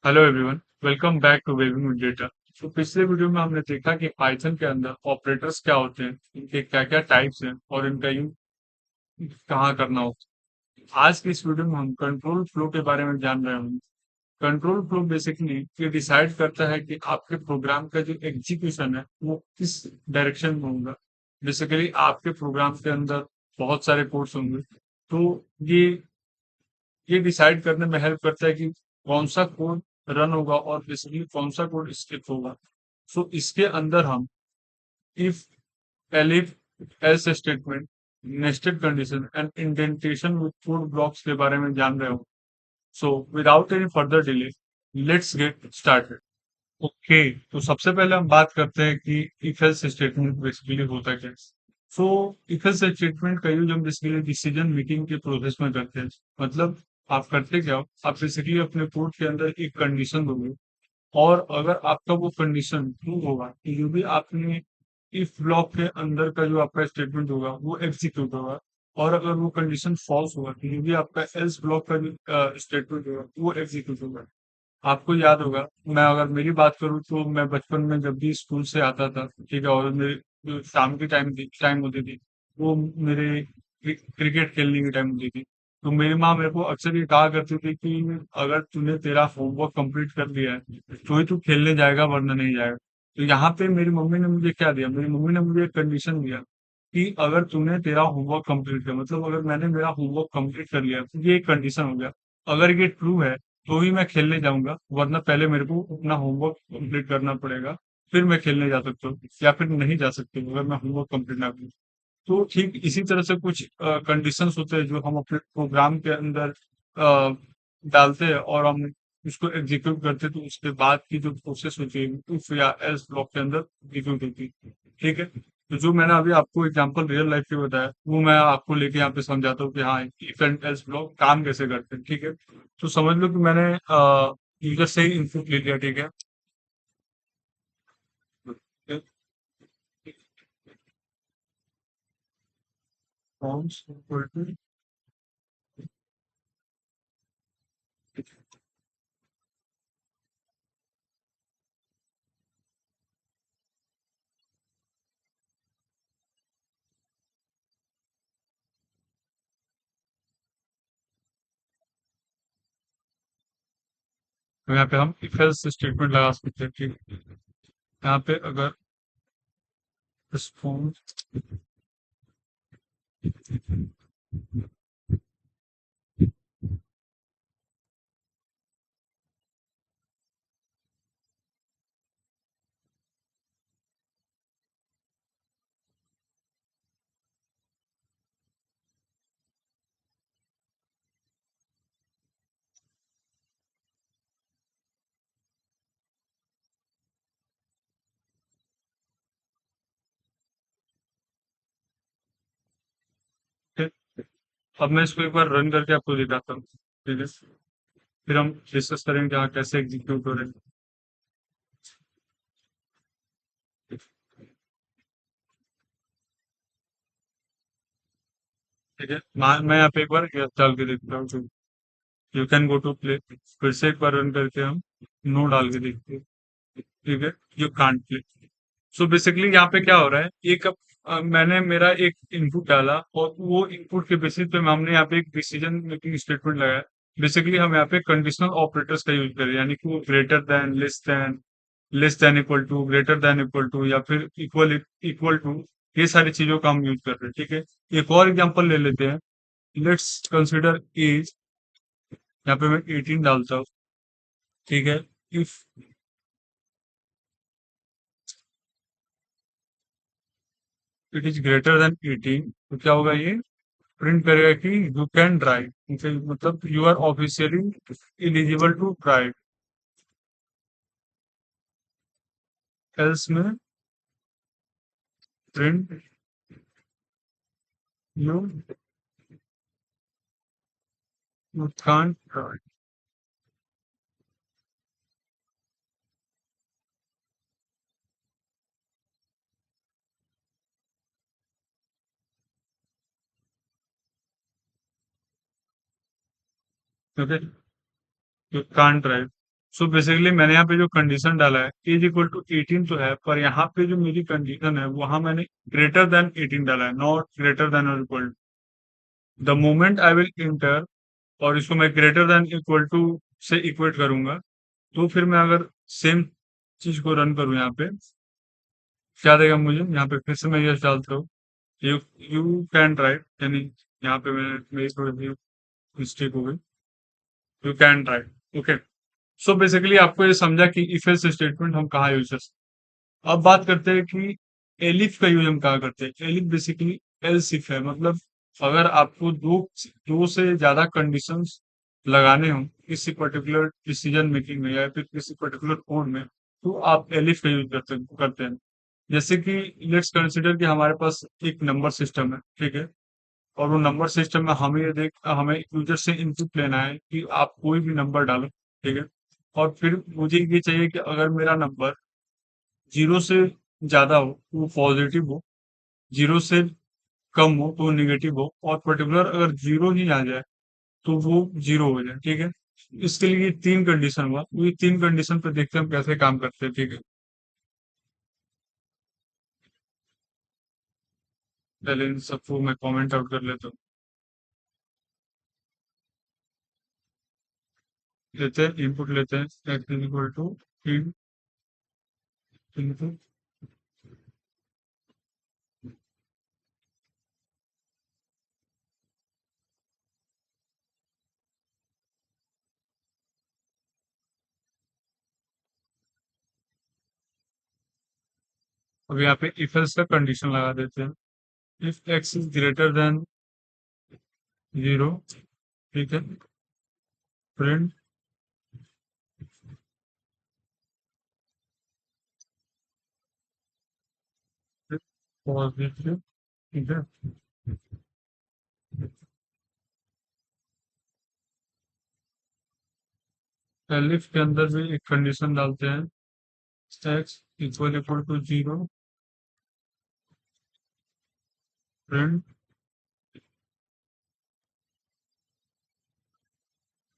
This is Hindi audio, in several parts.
Hello everyone, welcome back to webbing with data. तो पिछले वीडियो में हमने देखा कि पाइथन के अंदर ऑपरेटर्स क्या होते हैं, इनके क्या क्या टाइप्स हैं और इनका यूज कहाँ करना होता है। आज की इस वीडियो में हम कंट्रोल फ्लो के बारे में जान रहे होंगे। कंट्रोल फ्लो बेसिकली ये डिसाइड करता है कि आपके प्रोग्राम का जो एग्जीक्यूशन है वो किस डायरेक्शन में होगा। बेसिकली आपके प्रोग्राम के अंदर बहुत सारे कोड्स होंगे, तो ये ये डिसाइड करने में हेल्प करता है कि कौन सा कोड रन होगा और बेसिकली कौन सा कोड स्किप होगा। सो इसके अंदर हम if, elif, else statement, nested condition and indentation with code blocks के बारे में जान रहे हो। So without any further delay, let's get started. Okay, तो सबसे पहले हम बात करते हैं कि इफ एल्स स्टेटमेंट बेसिकली होता क्या है। सो इफ एल्स स्टेटमेंट का यूज हम बेसिकली डिसीजन मेकिंग के प्रोसेस में करते हैं। मतलब आप करते क्या हो, आप बेसिकली अपने कोड के अंदर एक कंडीशन दोगे और अगर आपका वो कंडीशन ट्रू होगा तो जो भी आपने इफ ब्लॉक के अंदर का जो आपका स्टेटमेंट होगा वो एग्जीक्यूट होगा। और अगर वो कंडीशन फॉल्स होगा तो जो भी आपका एल्स ब्लॉक का जो स्टेटमेंट होगा वो एग्जीक्यूट होगा। आपको याद होगा, मैं अगर मेरी बात करूँ तो मैं बचपन में जब भी स्कूल से आता था, ठीक है, और मेरी जो शाम की टाइम होती थी, वो मेरे क्रिकेट खेलने की टाइम होती थी। तो मेरी माँ मेरे को अक्सर ये कहा करती थी कि अगर तूने तेरा होमवर्क कंप्लीट कर लिया है तो ही तू खेलने जाएगा, वरना नहीं जाएगा। तो यहाँ पे मेरी मम्मी ने मुझे क्या दिया, मेरी मम्मी ने मुझे एक कंडीशन दिया कि अगर तूने तेरा होमवर्क कंप्लीट किया, मतलब अगर मैंने मेरा होमवर्क कंप्लीट कर लिया तो ये एक कंडीशन हो गया। अगर ये ट्रू है तो ही मैं खेलने जाऊंगा, वरना पहले मेरे को अपना होमवर्क कंप्लीट करना पड़ेगा, फिर मैं खेलने जा सकता हूँ या फिर नहीं जा सकते अगर मैं होमवर्क कंप्लीट ना करूँ। तो ठीक इसी तरह से कुछ कंडीशंस होते हैं जो हम अपने प्रोग्राम के अंदर डालते हैं और हम उसको एग्जीक्यूट करते हैं, तो उसके बाद की जो प्रोसेस होती है इफ या एल्स ब्लॉक के अंदर एग्जीक्यूट होती है। ठीक है, तो जो मैंने अभी आपको एग्जांपल रियल लाइफ के बताया वो मैं आपको लेके यहाँ पे समझाता हूँ कि हाँ इफ एंड एल्स ब्लॉक काम कैसे करते हैं। ठीक है, तो समझ लो कि मैंने यूजर से ही इनपुट ले लिया। ठीक है, तो यहाँ पे हम इफ एल्स स्टेटमेंट लगा सकते हैं। ठीक है, यहाँ पे अगर रिस्पॉन्स, अब मैं इसको एक बार रन करके आपको दिखाता हूँ। ठीक है, फिर हम डिस्कस करेंगे हाँ कैसे एग्जीक्यूट हो रहे हैं। ठीक है, मैं यहाँ पे एक बार ये डाल के देखता हूँ। You can go to play, फिर से एक बार रन करके हम नो डाल के देखते हैं। ठीक है, you can't play. So basically यहाँ पे क्या हो रहा है, एक मैंने मेरा एक इनपुट डाला और वो इनपुट के बेसिस पे हमने यहाँ पे एक डिसीजन मेकिंग स्टेटमेंट लगाया। बेसिकली हम यहाँ पे कंडीशनल ऑपरेटर्स का यूज करें, यानी कि वो greater than, less than equal to, greater than equal to या फिर इक्वल इक्वल टू, ये सारी चीजों का हम यूज कर रहे हैं। ठीक है, एक और एग्जांपल ले लेते हैं। लेट्स कंसिडर एज, यहाँ पे मैं 18 डालता हूँ। ठीक है, if it is greater than 18 तो क्या होगा, ये प्रिंट करेगा कि यू कैन ड्राइव, मतलब you are officially eligible to drive. Else में print you you can't drive. Okay, you can't drive. So basically मैंने यहाँ पे जो कंडीशन डाला है एज इक्वल टू 18 तो है, पर यहाँ पे जो मेरी कंडीशन है वहां मैंने ग्रेटर देन 18 डाला है, नॉट ग्रेटर देन और equal to. The moment I will enter, और इसको मैं ग्रेटर देन इक्वल टू से इक्वेट करूंगा, तो फिर मैं अगर सेम चीज को रन करूं यहाँ पे, क्या देगा मुझे? यहाँ पे फिर से मैं यस डालता हूँ, यू यू कैन राइट, यानी यहाँ पे मैंने मेरी थोड़ी सी मिस्टेक हो गई, you can write. Okay, so basically आपको ये समझा कि इफ एल्स स्टेटमेंट हम कहाँ यूज कर सकते हैं। अब बात करते हैं कि एलिफ का यूज हम कहाँ करते हैं। एलिफ बेसिकली एल्स इफ है, मतलब अगर आपको दो दो से ज्यादा कंडीशंस लगाने हो किसी पर्टिकुलर डिसीजन मेकिंग में या फिर किसी पर्टिकुलर कोड में, तो आप एलिफ का यूज करते हैं। जैसे कि लेट्स कंसिडर कि हमारे पास एक नंबर सिस्टम है, ठीक है, और वो नंबर सिस्टम में हमें यूजर से इनपुट लेना है कि आप कोई भी नंबर डालो, ठीक है, और फिर मुझे ये चाहिए कि अगर मेरा नंबर 0 से ज़्यादा हो तो वो पॉजिटिव हो, 0 से कम हो तो वो नेगेटिव हो, और पर्टिकुलर अगर 0 ही आ जाए तो वो 0 हो जाए, ठीक है। इसके लिए ये 3 कंडीशन हुआ, तो ये 3 कंडीशन पे देखते हैं हम कैसे काम करते हैं, ठीक है। पहले इन सबको मैं कमेंट आउट कर लेता हूँ। लेते हैं इनपुट, लेते हैं x इक्वल टू इनपुट। अब यहाँ पे इफ एल्स का कंडीशन लगा देते हैं। If x is greater then 0, ठीक है, प्रिंट पॉजिटिव, ठीक है। एलिफ के अंदर भी एक कंडीशन डालते हैं, x equal equal to 0, print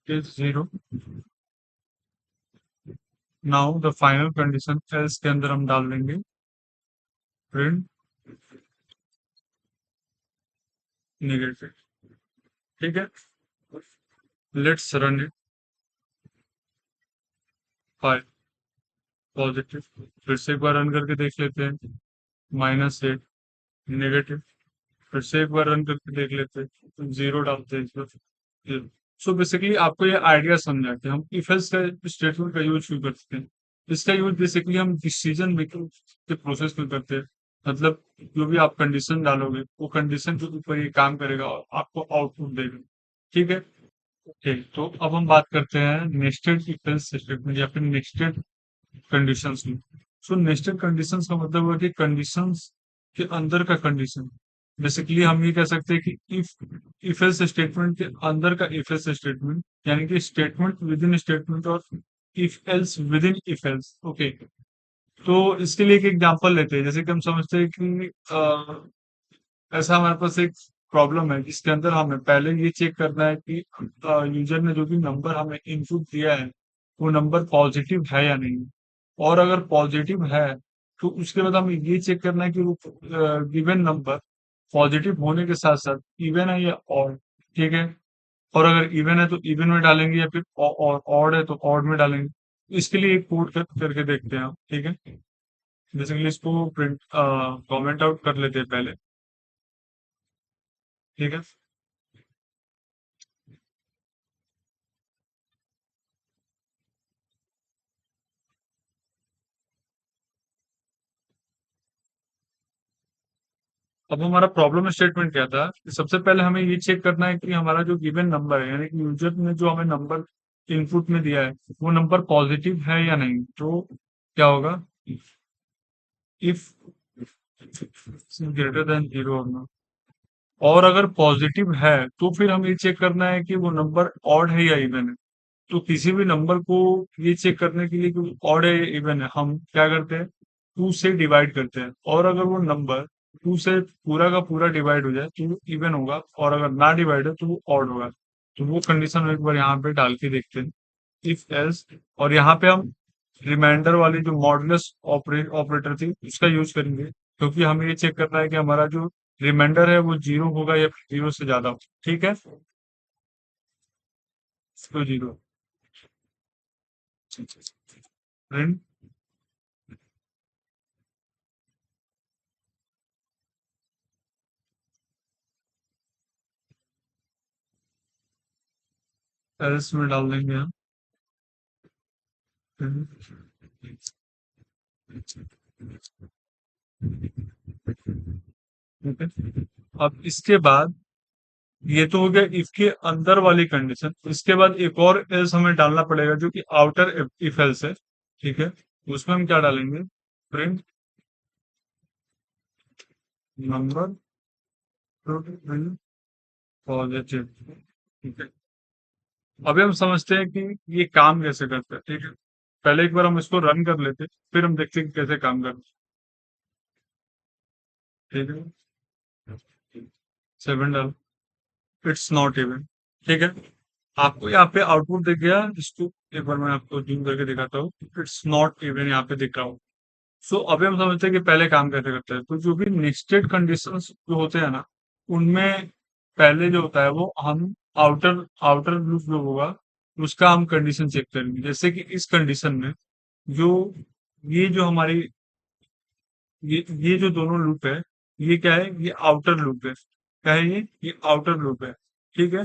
is 0। Now the final condition else के अंदर हम डाल देंगे प्रिंट नेगेटिव, ठीक है। Let's run it, 5 positive. फिर से एक बार रन करके देख लेते हैं, -8 नेगेटिव। फिर से एक बार रन करके देख लेते हैं, 0 डालते हैं इसमें। सो बेसिकली आपको ये आइडिया समझा कि हम इफ एल्स का स्टेटमेंट का यूज क्यों करते हैं। इसका यूज बेसिकली हम डिसीजन मेकिंग के प्रोसेस में करते हैं। मतलब जो भी आप कंडीशन डालोगे वो कंडीशन के ऊपर ये काम करेगा और आपको आउटपुट देगा, ठीक है। ओके, तो अब हम बात करते हैं नेस्टेड इफ एल्स स्टेटमेंट या फिर नेस्टेड कंडीशंस में। सो नेस्टेड कंडीशंस का मतलब है कि कंडीशंस के अंदर का कंडीशन। बेसिकली हम ये कह सकते हैं कि इफ एल्स स्टेटमेंट के अंदर का इफ एल्स स्टेटमेंट, यानी कि स्टेटमेंट विद इन स्टेटमेंट और if else with in if else. Okay, तो इसके लिए एक एग्जांपल लेते हैं। जैसे कि हम समझते हैं कि ऐसा हमारे पास एक प्रॉब्लम है जिसके अंदर हमें पहले ये चेक करना है कि यूजर ने जो भी नंबर हमें इनपुट दिया है वो नंबर पॉजिटिव है या नहीं। और अगर पॉजिटिव है तो उसके बाद हमें ये चेक करना है कि वो गिवन नंबर पॉजिटिव होने के साथ साथ इवन है या ऑड, ठीक है। और अगर इवन है तो इवन में डालेंगे, या फिर और ऑड है तो ऑड में डालेंगे। इसके लिए एक कोड करके देखते हैं हम, ठीक है। बेसिकली इसको प्रिंट कमेंट आउट कर लेते हैं पहले, ठीक है। अब हमारा प्रॉब्लम स्टेटमेंट क्या था कि सबसे पहले हमें ये चेक करना है कि हमारा जो गिवन नंबर है, यानी कि यूजर ने जो हमें नंबर इनपुट में दिया है वो नंबर पॉजिटिव है या नहीं। तो क्या होगा, इफ ग्रेटर देन 0 होना, और अगर पॉजिटिव है तो फिर हम ये चेक करना है कि वो नंबर ऑड है या इवन है। तो किसी भी नंबर को ये चेक करने के लिए कि ऑड है या इवन है, हम क्या करते हैं, 2 से डिवाइड करते हैं। और अगर वो नंबर 2 से पूरा का पूरा डिवाइड हो जाए तो वो इवन होगा, और अगर ना डिवाइड हो तो वो ऑड होगा। तो वो कंडीशन एक बार यहाँ पे डाल के देखते हैं, इफ एल्स, और यहाँ पे हम रिमाइंडर वाली जो मॉडुलस ऑपरेटर थी उसका यूज करेंगे, क्योंकि हमें ये चेक करना है कि हमारा जो रिमाइंडर है वो जीरो होगा या फिर जीरो से ज्यादा होगा। ठीक है, तो जीरो प्रिंट एल्स में डाल देंगे हम ठीक है। अब इसके बाद ये तो हो गया इफ के अंदर वाली कंडीशन, इसके बाद एक और एल्स हमें डालना पड़ेगा जो कि आउटर इफ एल्स है। ठीक है, उसमें हम क्या डालेंगे, प्रिंट नंबर पॉजिटिव। ठीक है, अभी हम समझते हैं कि ये काम कैसे करता है। ठीक है, पहले एक बार हम इसको रन कर लेते, फिर हम देखते हैं कि कैसे काम करता है। ठीक है, 7 डाल, इट्स नॉट इवन। ठीक है, आपको यहाँ पे आउटपुट दिख गया, इसको एक बार मैं आपको जूम करके दिखाता हूँ। इट्स नॉट इवन यहाँ पे दिख रहा हूँ। सो अभी हम समझते हैं कि पहले काम कैसे करता है। तो जो भी नेस्टेड कंडीशंस जो होते हैं ना, उनमें पहले जो होता है वो हम आउटर आउटर लूप जो होगा उसका हम कंडीशन चेक करेंगे। जैसे कि इस कंडीशन में जो ये जो हमारी ये जो दोनों लूप है, ये क्या है, ये आउटर लूप है। क्या है ये आउटर लूप है। ठीक है,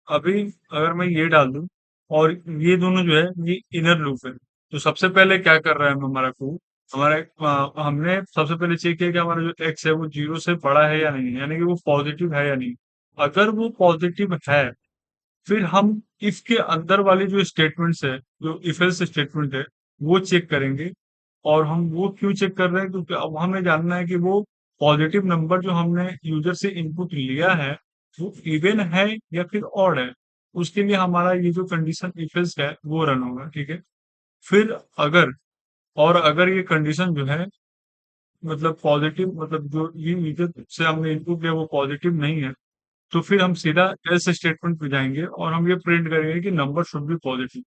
अभी अगर मैं ये डाल दूं और ये दोनों जो है ये इनर लूप है, तो सबसे पहले क्या कर रहा है हमारा कोड, हमने सबसे पहले चेक किया कि हमारा जो एक्स है वो जीरो से बड़ा है या नहीं, यानी कि वो पॉजिटिव है या नहीं। अगर वो पॉजिटिव है, फिर हम इफ के अंदर वाली जो स्टेटमेंट्स है, जो इफ एल्स स्टेटमेंट है, वो चेक करेंगे। और हम वो क्यों चेक कर रहे हैं, क्योंकि अब हमें जानना है कि वो पॉजिटिव नंबर जो हमने यूजर से इनपुट लिया है वो इवन है या फिर ऑड है। उसके लिए हमारा ये जो कंडीशन इफ एल्स है वो रन होगा। ठीक है, फिर अगर अगर ये कंडीशन जो है मतलब पॉजिटिव, मतलब जो ये यूजर से हमने इनपुट लिया वो पॉजिटिव नहीं है, तो फिर हम सीधा एल्स स्टेटमेंट पे जाएंगे और हम ये प्रिंट करेंगे कि नंबर शुड बी पॉजिटिव।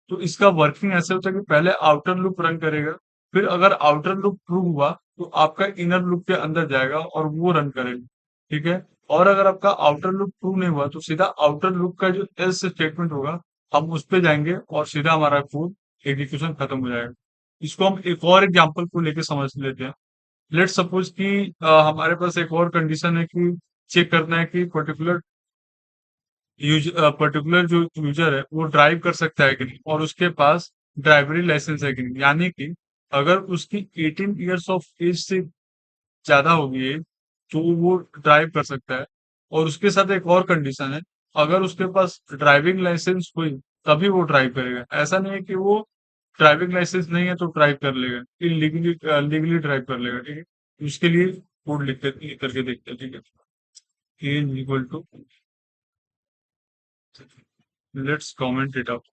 तो इसका वर्किंग ऐसे होता है कि पहले आउटर लूप रन करेगा, फिर अगर आउटर लूप ट्रू हुआ तो आपका इनर लूप के अंदर जाएगा और वो रन करेगा। ठीक है, और अगर आपका आउटर लूप ट्रू नहीं हुआ तो सीधा आउटर लूप का जो एल्स स्टेटमेंट होगा हम उस पे जाएंगे और सीधा हमारा कोड एग्जीक्यूशन खत्म हो जाएगा। इसको हम एक और एग्जांपल को लेके समझ लेते हैं। लेट्स सपोज कि हमारे पास एक और कंडीशन है कि चेक करना है कि पर्टिकुलर जो यूजर है वो ड्राइव कर सकता है कि नहीं, और उसके पास ड्राइवरी लाइसेंस है कि नहीं। यानी कि अगर उसकी 18 ईयर्स ऑफ एज से ज्यादा होगी एज, तो वो ड्राइव कर सकता है। और उसके साथ एक और कंडीशन है, अगर उसके पास ड्राइविंग लाइसेंस हुई तभी वो ड्राइव करेगा। ऐसा नहीं है कि वो ड्राइविंग लाइसेंस नहीं है तो ड्राइव कर लेगा, इलीगली लीगली ड्राइव कर लेगा। ठीक है, उसके लिए कोड लिख करके देखते हैं। ठीक है, age equal to, let's comment it up,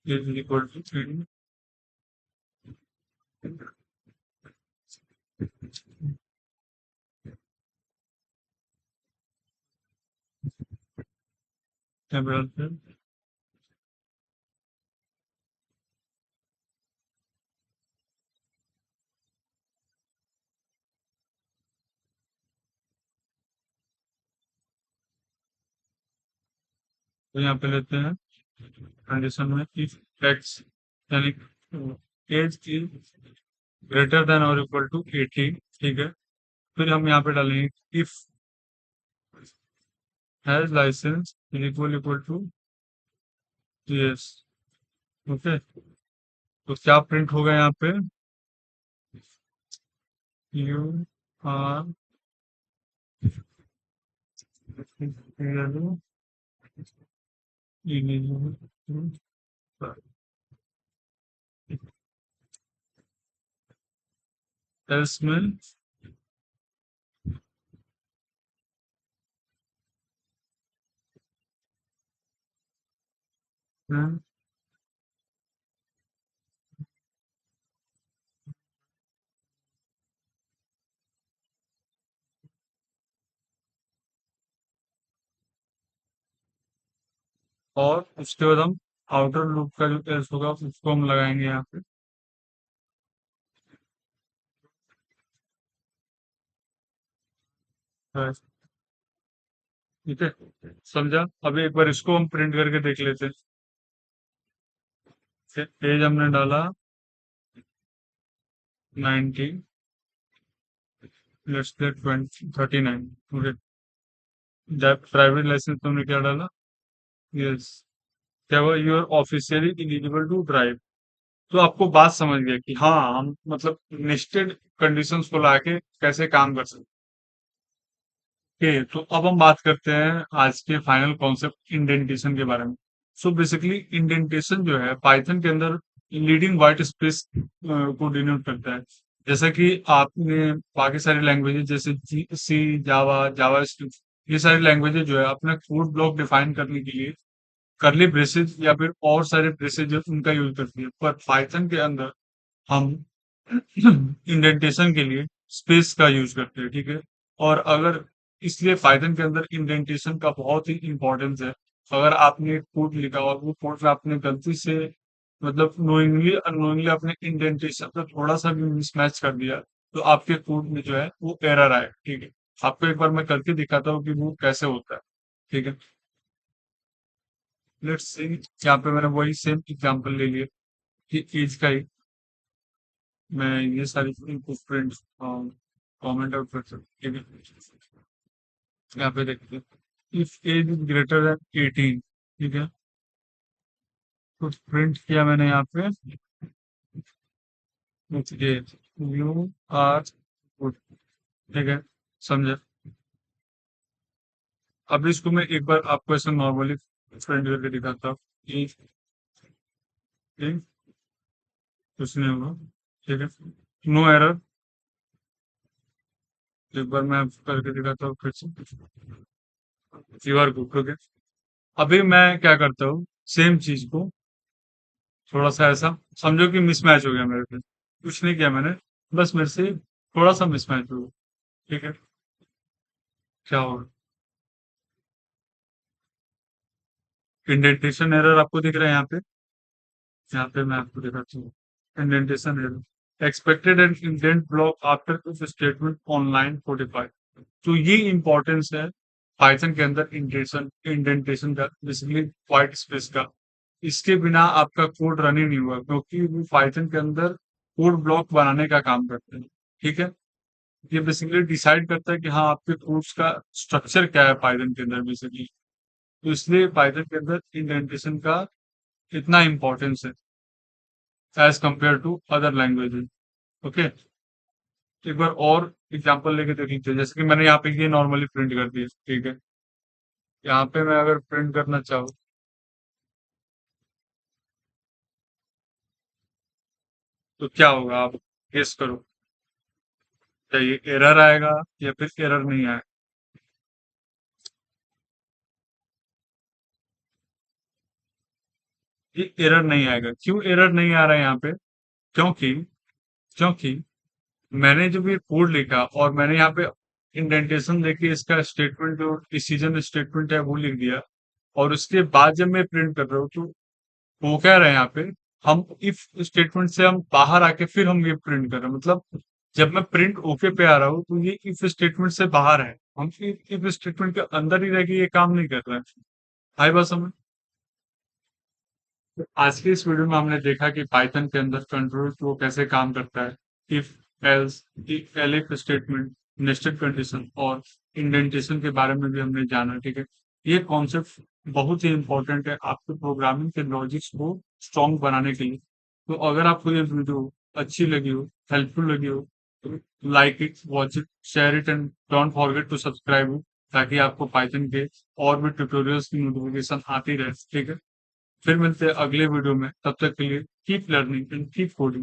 age equal to temperature. तो यहाँ पे लेते हैं कंडीशन में इफ एक्स, यानी एज इज ग्रेटर देन और इक्वल टू 18। ठीक है, फिर हम यहाँ पे डालेंगे if has licence equal to yes. Okay, तो क्या प्रिंट होगा यहाँ पे, यू आर एल्स में और उसके बाद हम आउटर लूप का जो एल्स होगा उसको हम लगाएंगे यहाँ पे। बस, ठीक है, समझा। अभी एक बार इसको हम प्रिंट करके देख लेते हैं। पेज हमने डाला 90, let's say 39। Okay, driving licence तुमने क्या डाला? यस। क्या हुआ? You are officially eligible to drive. तो आपको बात समझ गया कि हाँ हम मतलब नेस्टेड कंडीशंस को लाके कैसे काम कर सकते हैं। तो अब हम बात करते हैं आज के फाइनल कॉन्सेप्ट इंडेंटेशन के बारे में। सो बेसिकली इंडेंटेशन जो है पाइथन के अंदर लीडिंग वाइट स्पेस को डिनोट करता है। जैसा कि आपने बाकी सारी लैंग्वेजेस जैसे सी, जावा, जावा स्क्रिप्ट, ये सारी लैंग्वेजेस जो है अपना कोड ब्लॉक डिफाइन करने के लिए करली ब्रेसेस या फिर और सारे ब्रेसेस जो उनका यूज करती है, पर पाइथन के अंदर हम इंडेंटेशन के लिए स्पेस का यूज करते हैं, ठीक है। और अगर इसलिए पाइथन के अंदर इंडेंटेशन का बहुत ही इंपॉर्टेंस है। अगर आपने कोड लिखा और वो कोड में आपने गलती से मतलब नोइंगली अननोइंगली अपने इंडेंटेशन का थोड़ा सा भी मिसमैच कर दिया, तो आपके कोड में जो है वो एरर आए, ठीक है। आपको एक बार मैं करके दिखाता हूँ कि वो कैसे होता है, ठीक है। लेट्स सी, यहाँ पे मैंने वही सेम एग्जांपल ले लिया कि एज का ही मैं ये सारी इनको प्रिंट कमेंट आउट कर सकती हूँ, ठीक है। यहाँ पे देखते हैं if age is greater than 18, ठीक है। तो प्रिंट किया मैंने यहाँ पे एज, यू आर गुड, ठीक है, समझे। अब इसको मैं एक बार आपको ऐसे नॉर्मली प्रिंट करके दिखाता हूँ कि कि कुछ नहीं होगा, ठीक है, नो एरर। एक बार मैं आपको करके दिखाता हूँ फिर से, यू आर गुड, ओके। अभी मैं क्या करता हूँ, सेम चीज को थोड़ा सा ऐसा समझो कि मिसमैच हो गया मेरे पे, कुछ नहीं किया मैंने, बस मेरे से थोड़ा सा मिसमैच हो गया, ठीक है। क्या होगा? इंडेंटेशन एरर आपको दिख रहा है यहाँ पे मैं आपको दिखाता हूँ। Indentation error expected and indent block after if statement online 45। तो ये इंपॉर्टेंस है पाइथन के अंदर इंडेंटेशन का, बेसिकली व्हाइट स्पेस का। इसके बिना आपका कोड रन ही नहीं हुआ, क्योंकि वो पाइथन के अंदर कोड ब्लॉक बनाने का काम करते हैं, ठीक है। ये बेसिकली डिसाइड करता है कि हाँ आपके कोड्स का स्ट्रक्चर क्या है पाइथन के अंदर बेसिकली। तो इसलिए पाइथन के अंदर इंडेंटेशन का इतना इम्पोर्टेंस है as compared to other languages, okay. एक बार और एग्जांपल लेके देख लीजिए, जैसे कि मैंने यहाँ पे ये नॉर्मली प्रिंट कर दिया, ठीक है। यहाँ पे मैं अगर प्रिंट करना चाहूँ तो क्या होगा, आप गेस करो। क्या ये एरर आएगा या फिर एरर नहीं आएगा? ये एरर नहीं आएगा। क्यों एरर नहीं आ रहा है यहाँ पे? क्योंकि क्योंकि मैंने जब ये कोड लिखा और मैंने यहाँ पे इंडेंटेशन देके इसका स्टेटमेंट जो डिसीजन स्टेटमेंट है वो लिख दिया, और उसके बाद जब मैं प्रिंट कर रहा हूँ तो वो कह रहे हैं यहाँ पे हम इफ स्टेटमेंट से हम बाहर आके फिर हम ये प्रिंट कर रहे हैं, मतलब जब मैं प्रिंट ओके पे आ रहा हूँ तो ये इफ स्टेटमेंट से बाहर है, हम इफ स्टेटमेंट के अंदर ही रह के ये काम नहीं कर रहे हैं। आई बात समझ? तो आज के इस वीडियो में हमने देखा कि पाइथन के अंदर कंट्रोल फ्लो कैसे काम करता है, if, else, elif statement, nested condition और इंडेंटेशन के बारे में भी हमने जाना, ठीक है। ये कॉन्सेप्ट बहुत ही इंपॉर्टेंट है आपके प्रोग्रामिंग के लॉजिक्स को स्ट्रॉन्ग बनाने के लिए। तो अगर आपको ये वीडियो अच्छी लगी हो, हेल्पफुल लगी हो, तो like it, watch it, share it and don't forget to subscribe, ताकि आपको पाइथन के और भी ट्यूटोरियल्स की नोटिफिकेशन आती रहे, ठीक है। फिर मिलते हैं अगले वीडियो में, तब तक के लिए keep learning and keep coding.